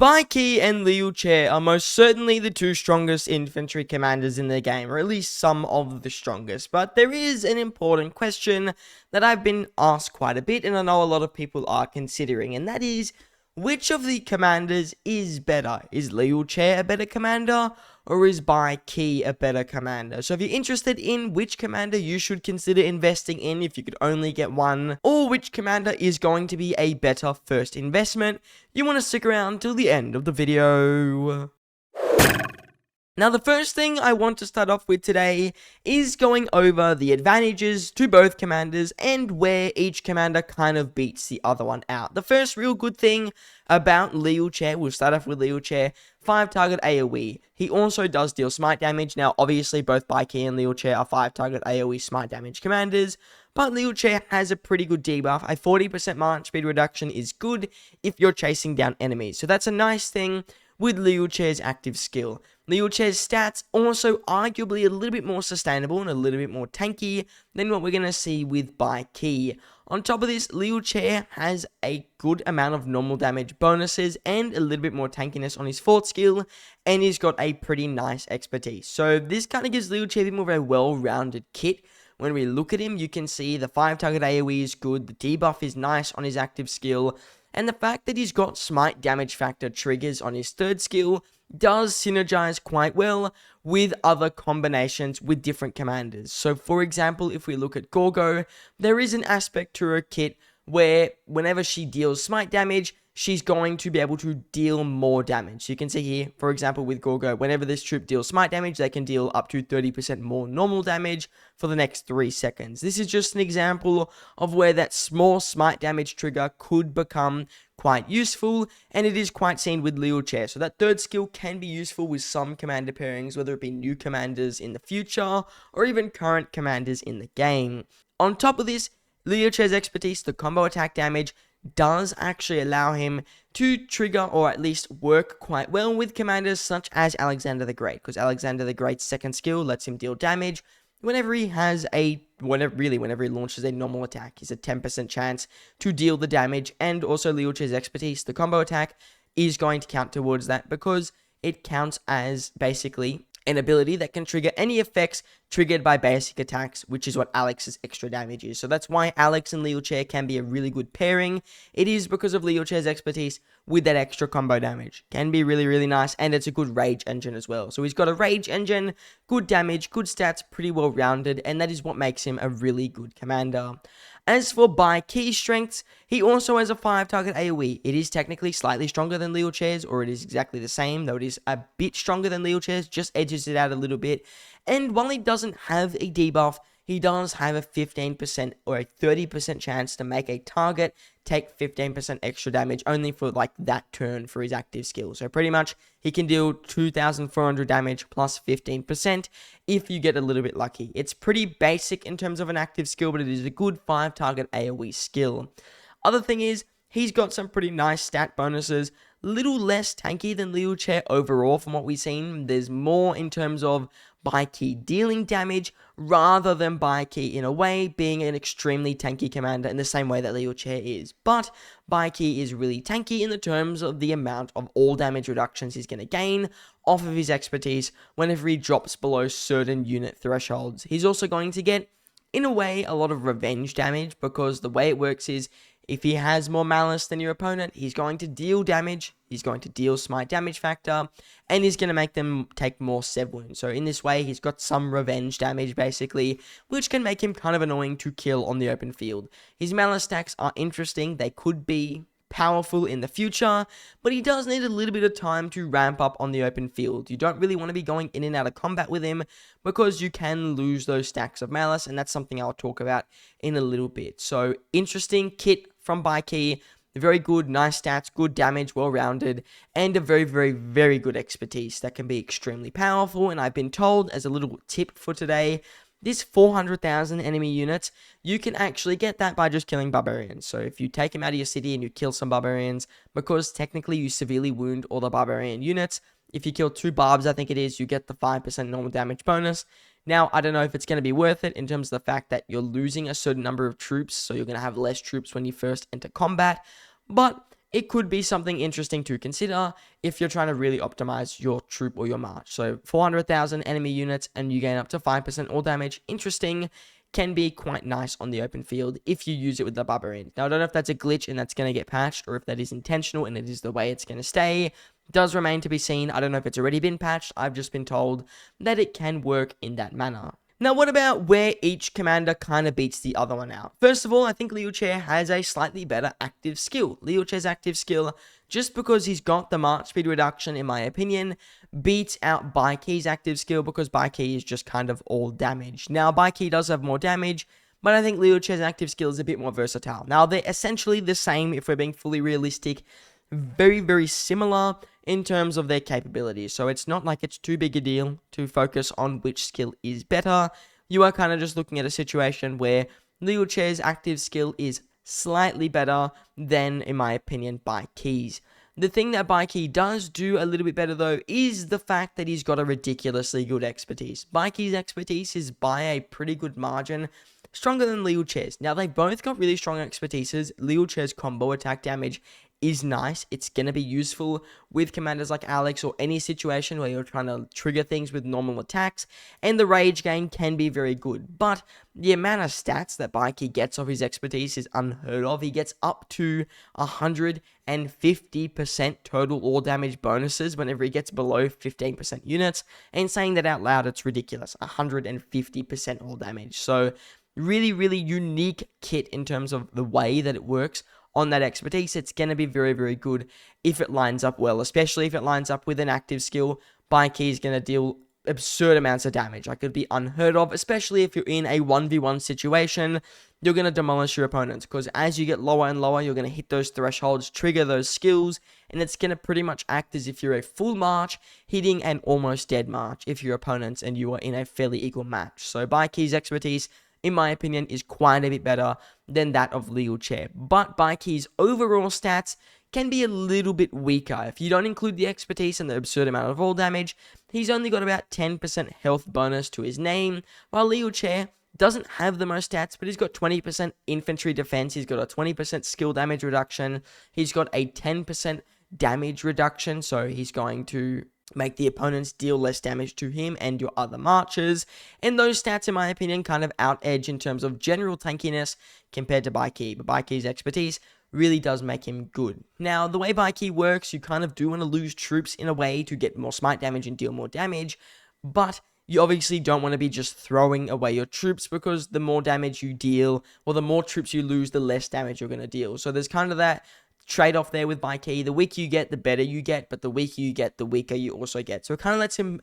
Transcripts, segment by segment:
Baiki and Leelchair are most certainly the two strongest infantry commanders in the game, or at least some of the strongest, but there is an important question that I've been asked quite a bit, and I know a lot of people are considering, and that is, which of the commanders is better? Is Leelchair a better commander, or is Baiki a better commander? So if you're interested in which commander you should consider investing in if you could only get one, or which commander is going to be a better first investment, you want to stick around till the end of the video. Now, the first thing I want to start off with today is going over the advantages to both commanders and where each commander kind of beats the other one out. The first real good thing about Leelchair, we'll start off with Leelchair, 5-target AoE. He also does deal smite damage. Now, obviously, both Baiki and Leelchair are 5-target AoE smite damage commanders, but Leelchair has a pretty good debuff. A 40% march speed reduction is good if you're chasing down enemies, so that's a nice thing with Leelchair's active skill. Leelchair's stats also arguably a little bit more sustainable and a little bit more tanky than what we're going to see with Baiki. On top of this, Leelchair has a good amount of normal damage bonuses and a little bit more tankiness on his fourth skill, and he's got a pretty nice expertise. So this kind of gives Leelchair a bit more of a well-rounded kit. When we look at him, you can see the 5-target AoE is good, the debuff is nice on his active skill, and the fact that he's got smite damage factor triggers on his third skill does synergize quite well with other combinations with different commanders. So for example, if we look at Gorgo, there is an aspect to her kit where whenever she deals smite damage, she's going to be able to deal more damage. So you can see here, for example, with Gorgo, whenever this troop deals smite damage, they can deal up to 30% more normal damage for the next 3 seconds. This is just an example of where that small smite damage trigger could become quite useful, and it is quite seen with Leelchair. So that third skill can be useful with some commander pairings, whether it be new commanders in the future, or even current commanders in the game. On top of this, Leelchair's expertise, the combo attack damage, does actually allow him to trigger or at least work quite well with commanders such as Alexander the Great, because Alexander the Great's second skill lets him deal damage whenever he has whenever he launches a normal attack. He's a 10% chance to deal the damage, and also Leelchair's expertise, the combo attack, is going to count towards that because it counts as basically an ability that can trigger any effects triggered by basic attacks, which is what Alex's extra damage is. So that's why Alex and Leelchair can be a really good pairing. It is because of Leelchair's expertise with that extra combo damage. Can be really, really nice, and it's a good rage engine as well. So he's got a rage engine, good damage, good stats, pretty well rounded, and that is what makes him a really good commander. As for Baiki strengths, he also has a 5-target AoE. It is technically slightly stronger than Leelchair's, or it is exactly the same, though it is a bit stronger than Leelchair's, just edges it out a little bit. And while he doesn't have a debuff, he does have a 15% or a 30% chance to make a target take 15% extra damage only for like that turn for his active skill. So pretty much he can deal 2,400 damage plus 15% if you get a little bit lucky. It's pretty basic in terms of an active skill, but it is a good 5-target AoE skill. Other thing is, he's got some pretty nice stat bonuses, little less tanky than Leelchair overall from what we've seen. There's more in terms of Baiki dealing damage rather than Baiki in a way being an extremely tanky commander in the same way that Leelchair is. But Baiki is really tanky in the terms of the amount of all damage reductions he's going to gain off of his expertise whenever he drops below certain unit thresholds. He's also going to get, in a way, a lot of revenge damage, because the way it works is if he has more malice than your opponent, he's going to deal damage, he's going to deal smite damage factor, and he's going to make them take more sev wounds. So in this way, he's got some revenge damage, basically, which can make him kind of annoying to kill on the open field. His malice stacks are interesting, they could be powerful in the future, but he does need a little bit of time to ramp up on the open field. You don't really want to be going in and out of combat with him because you can lose those stacks of malice, and that's something I'll talk about in a little bit. So interesting kit from Baiki, very good, nice stats, good damage, well-rounded, and a very, very, very good expertise that can be extremely powerful. And I've been told, as a little tip for today, this 400,000 enemy units, you can actually get that by just killing barbarians. So if you take him out of your city and you kill some barbarians, because technically you severely wound all the barbarian units, if you kill 2 barbs, I think it is, you get the 5% normal damage bonus. Now, I don't know if it's going to be worth it in terms of the fact that you're losing a certain number of troops, so you're going to have less troops when you first enter combat, but it could be something interesting to consider if you're trying to really optimize your troop or your march. So 400,000 enemy units and you gain up to 5% all damage. Interesting. Can be quite nice on the open field if you use it with the barbarian. Now, I don't know if that's a glitch and that's going to get patched, or if that is intentional and it is the way it's going to stay. Does remain to be seen. I don't know if it's already been patched. I've just been told that it can work in that manner. Now, what about where each commander kind of beats the other one out? First of all, I think Leelchair has a slightly better active skill. Leelchair's active skill, just because he's got the march speed reduction, in my opinion, beats out Baikey's active skill, because Baikey is just kind of all damage. Now, Baikey does have more damage, but I think Leelchair's active skill is a bit more versatile. Now, they're essentially the same if we're being fully realistic. Very, very similar in terms of their capabilities. So it's not like it's too big a deal to focus on which skill is better. You are kind of just looking at a situation where Leelchair's active skill is slightly better than, in my opinion, Baikey's. The thing that Baikey does do a little bit better, though, is the fact that he's got a ridiculously good expertise. Baikey's expertise is by a pretty good margin stronger than Leelchair's. Now, they both got really strong expertises. Leelchair's combo attack damage is nice. It's going to be useful with commanders like Alex, or any situation where you're trying to trigger things with normal attacks, and the rage gain can be very good. But the amount of stats that Baikey gets off his expertise is unheard of. He gets up to 150% total all damage bonuses whenever he gets below 15% units, and saying that out loud, it's ridiculous. 150% all damage. So really, really unique kit in terms of the way that it works on that expertise. It's going to be very, very good if it lines up well, especially if it lines up with an active skill. Baikey is going to deal absurd amounts of damage. Like, it'd be unheard of, especially if you're in a 1v1 situation. You're going to demolish your opponents, because as you get lower and lower, you're going to hit those thresholds, trigger those skills, and it's going to pretty much act as if you're a full march hitting an almost dead march if you're opponents and you are in a fairly equal match. So Baikey's expertise, in my opinion, is quite a bit better than that of Leelchair. But Baikey's overall stats can be a little bit weaker. If you don't include the expertise and the absurd amount of all damage, he's only got about 10% health bonus to his name, while Leelchair doesn't have the most stats, but he's got 20% infantry defense, he's got a 20% skill damage reduction, he's got a 10% damage reduction, so he's going to make the opponents deal less damage to him and your other marchers. And those stats, in my opinion, kind of out-edge in terms of general tankiness compared to Baikey. But Baikey's expertise really does make him good. Now, the way Baikey works, you kind of do want to lose troops in a way to get more smite damage and deal more damage, but you obviously don't want to be just throwing away your troops, because the more damage you deal, or the more troops you lose, the less damage you're going to deal. So there's kind of that trade-off there with Baikey. The weaker you get, the better you get, but the weaker you get, the weaker you also get. So it kind of lets him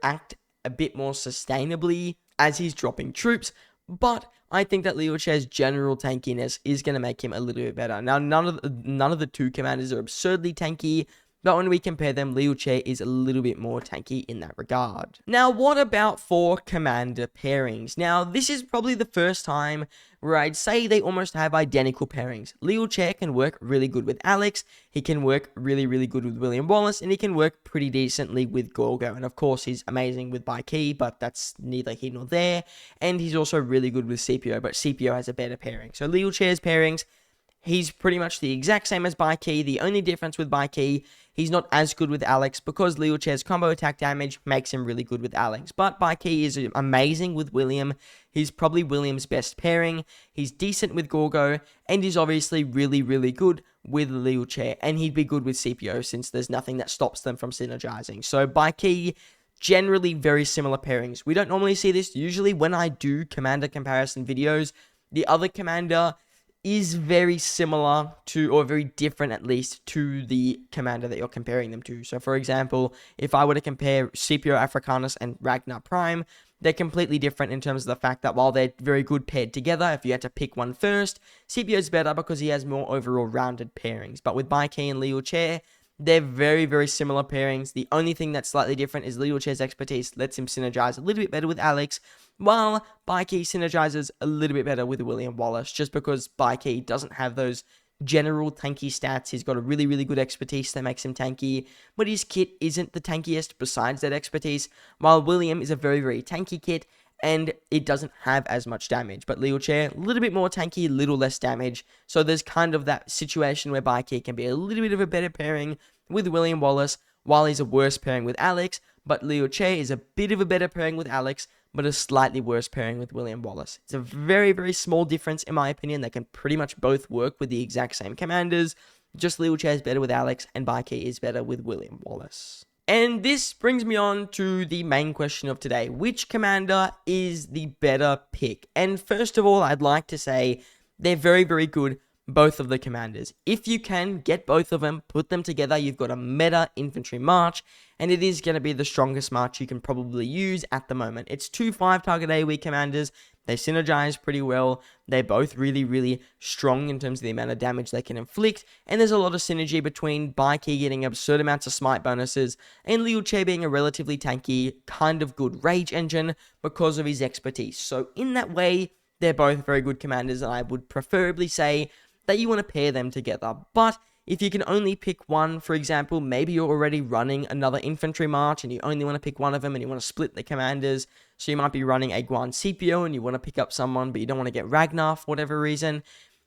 act a bit more sustainably as he's dropping troops, but I think that Leelchair's general tankiness is going to make him a little bit better. Now, none of the two commanders are absurdly tanky, but when we compare them, Leelchair is a little bit more tanky in that regard. Now, what about for commander pairings? Now, this is probably the first time where I'd say they almost have identical pairings. Leelchair can work really good with Alex, he can work really, really good with William Wallace, and he can work pretty decently with Gorgo. And of course, he's amazing with Baikey, but that's neither here nor there. And he's also really good with CPO, but CPO has a better pairing. So Leelchair's pairings, he's pretty much the exact same as Baikey. The only difference with Baikey, he's not as good with Alex, because Leelchair's combo attack damage makes him really good with Alex. But Baikey is amazing with William. He's probably William's best pairing. He's decent with Gorgo, and he's obviously really, really good with Leelchair. And he'd be good with CPO, since there's nothing that stops them from synergizing. So Baikey, generally very similar pairings. We don't normally see this. Usually when I do commander comparison videos, the other commander is very similar to, or very different at least, to the commander that you're comparing them to. So for example, if I were to compare CPO Africanus and Ragnar Prime, they're completely different in terms of the fact that while they're very good paired together, if you had to pick one first, CPO's better because he has more overall rounded pairings. But with Baikey and Leelchair, they're very, very similar pairings. The only thing that's slightly different is Leelchair's expertise lets him synergize a little bit better with Alex, while Baikey synergizes a little bit better with William Wallace, just because Baikey doesn't have those general tanky stats. He's got a really, really good expertise that makes him tanky, but his kit isn't the tankiest besides that expertise, while William is a very, very tanky kit, and it doesn't have as much damage. But Leelchair, a little bit more tanky, a little less damage. So there's kind of that situation where Bikey can be a little bit of a better pairing with William Wallace, while he's a worse pairing with Alex. But Leelchair is a bit of a better pairing with Alex, but a slightly worse pairing with William Wallace. It's a very, very small difference, in my opinion. They can pretty much both work with the exact same commanders. Just Leelchair is better with Alex, and Bikey is better with William Wallace. And this brings me on to the main question of today. Which commander is the better pick? And first of all, I'd like to say they're very, very good, both of the commanders. If you can get both of them, put them together, you've got a meta infantry march, and it is going to be the strongest march you can probably use at the moment. It's two 5-target AoE commanders. They synergize pretty well. They're both really, really strong in terms of the amount of damage they can inflict. And there's a lot of synergy between Bikey getting absurd amounts of smite bonuses and Leelchair being a relatively tanky, kind of good rage engine because of his expertise. So in that way, they're both very good commanders, and I would preferably say that you want to pair them together. But if you can only pick one, for example, maybe you're already running another infantry march and you only want to pick one of them and you want to split the commanders. So you might be running a Guan Scipio and you want to pick up someone, but you don't want to get Ragnar for whatever reason.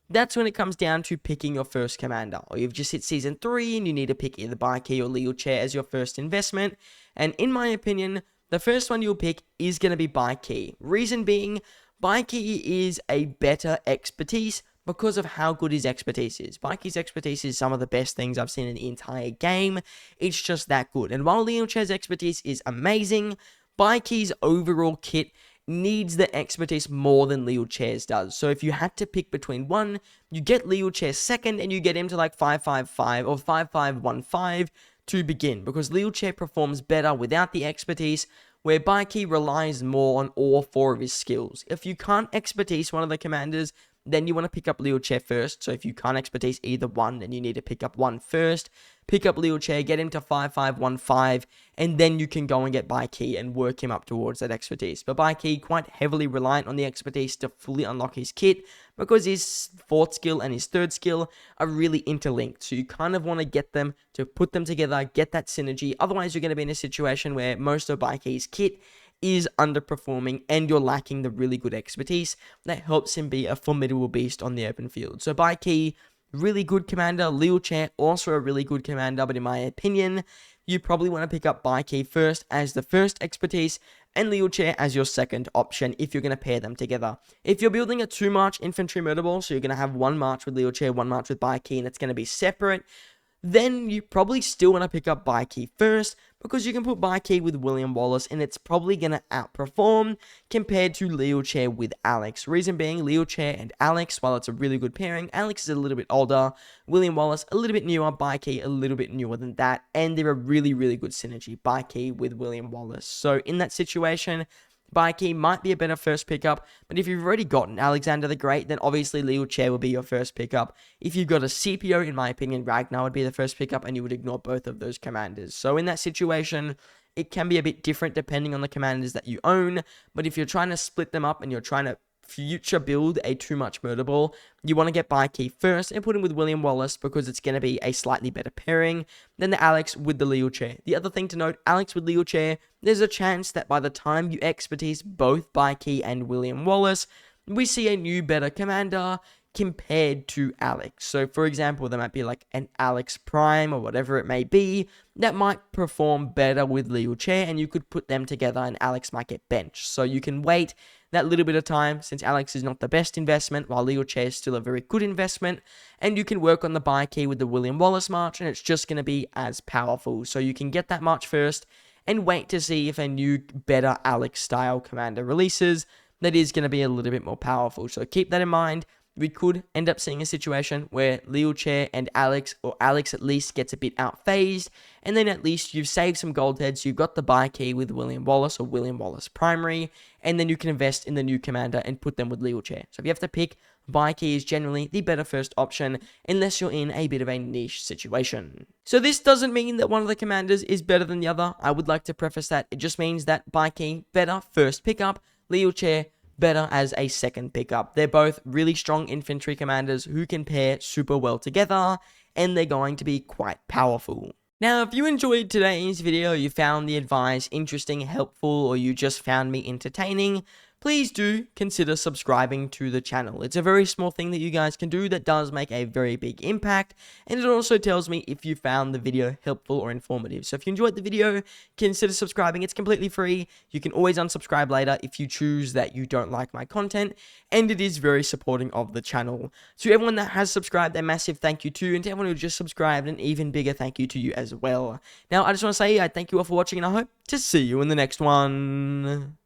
That's when it comes down to picking your first commander. Or you've just hit Season 3 and you need to pick either Bikey or Leelchair as your first investment. And in my opinion, the first one you'll pick is going to be Bikey. Reason being, Bikey is a better expertise because of how good his expertise is. Bikey's expertise is some of the best things I've seen in the entire game. It's just that good. And while Leelchair's expertise is amazing, Bikey's overall kit needs the expertise more than Leelchair's does. So if you had to pick between one, you get Leelchair second and you get him to like 555 or 5515 to begin, because Leelchair performs better without the expertise, where Bikey relies more on all 4 of his skills. If you can't expertise one of the commanders, then you want to pick up Leelchair first. So if you can't expertise either one, then you need to pick up one first. Pick up Leelchair, get him to 5515, and then you can go and get Bikey and work him up towards that expertise. But Bikey, quite heavily reliant on the expertise to fully unlock his kit, because his 4th skill and his 3rd skill are really interlinked. So you kind of want to get them to put them together, get that synergy. Otherwise, you're going to be in a situation where most of Bikey's kit is underperforming and you're lacking the really good expertise that helps him be a formidable beast on the open field. So Bikey, really good commander. Leelchair, also a really good commander, but in my opinion, you probably want to pick up Bikey first as the first expertise and Leelchair as your second option if you're going to pair them together. If you're building a 2-march infantry murder ball, so you're going to have 1 march with Leelchair, 1 march with Bikey, and it's going to be separate, then you probably still want to pick up Bikey first, because you can put Bikey with William Wallace and it's probably going to outperform compared to Leelchair with Alex. Reason being, Leelchair and Alex, while it's a really good pairing, Alex is a little bit older, William Wallace a little bit newer, Bikey a little bit newer than that, and they're a really, really good synergy, Bikey with William Wallace. So in that situation, Bikey might be a better first pickup, but if you've already gotten Alexander the Great, then obviously Leelchair will be your first pickup. If you've got a Scipio, in my opinion, Ragnar would be the first pickup, and you would ignore both of those commanders. So in that situation, it can be a bit different depending on the commanders that you own, but if you're trying to split them up and you're trying to future build a 2-march murder ball, you want to get Bikey first and put him with William Wallace, because it's going to be a slightly better pairing than the Alex with the Leelchair. The other thing to note, Alex with Leelchair, there's a chance that by the time you expertise both Bikey and William Wallace, we see a new better commander compared to Alex. So for example, there might be like an Alex Prime or whatever it may be that might perform better with Leelchair, and you could put them together and Alex might get benched. So you can wait that little bit of time, since Alex is not the best investment, while Leelchair is still a very good investment, and you can work on the Bikey with the William Wallace march, and it's just going to be as powerful. So you can get that march first, and wait to see if a new, better Alex-style commander releases that is going to be a little bit more powerful. So keep that in mind. We could end up seeing a situation where Leelchair and Alex, or Alex at least, gets a bit outphased, and then at least you've saved some gold heads, you've got the Bikey with William Wallace or William Wallace primary, and then you can invest in the new commander and put them with Leelchair. So if you have to pick, Bikey is generally the better first option, unless you're in a bit of a niche situation. So this doesn't mean that one of the commanders is better than the other. I would like to preface that. It just means that Bikey, better first pickup, Leelchair, better as a second pickup. They're both really strong infantry commanders who can pair super well together, and they're going to be quite powerful. Now, if you enjoyed today's video, you found the advice interesting, helpful, or you just found me entertaining, please do consider subscribing to the channel. It's a very small thing that you guys can do that does make a very big impact, and it also tells me if you found the video helpful or informative. So if you enjoyed the video, consider subscribing. It's completely free. You can always unsubscribe later if you choose that you don't like my content, and it is very supporting of the channel. To everyone that has subscribed, a massive thank you to you, and to everyone who just subscribed, an even bigger thank you to you as well. Now, I just want to say I thank you all for watching, and I hope to see you in the next one.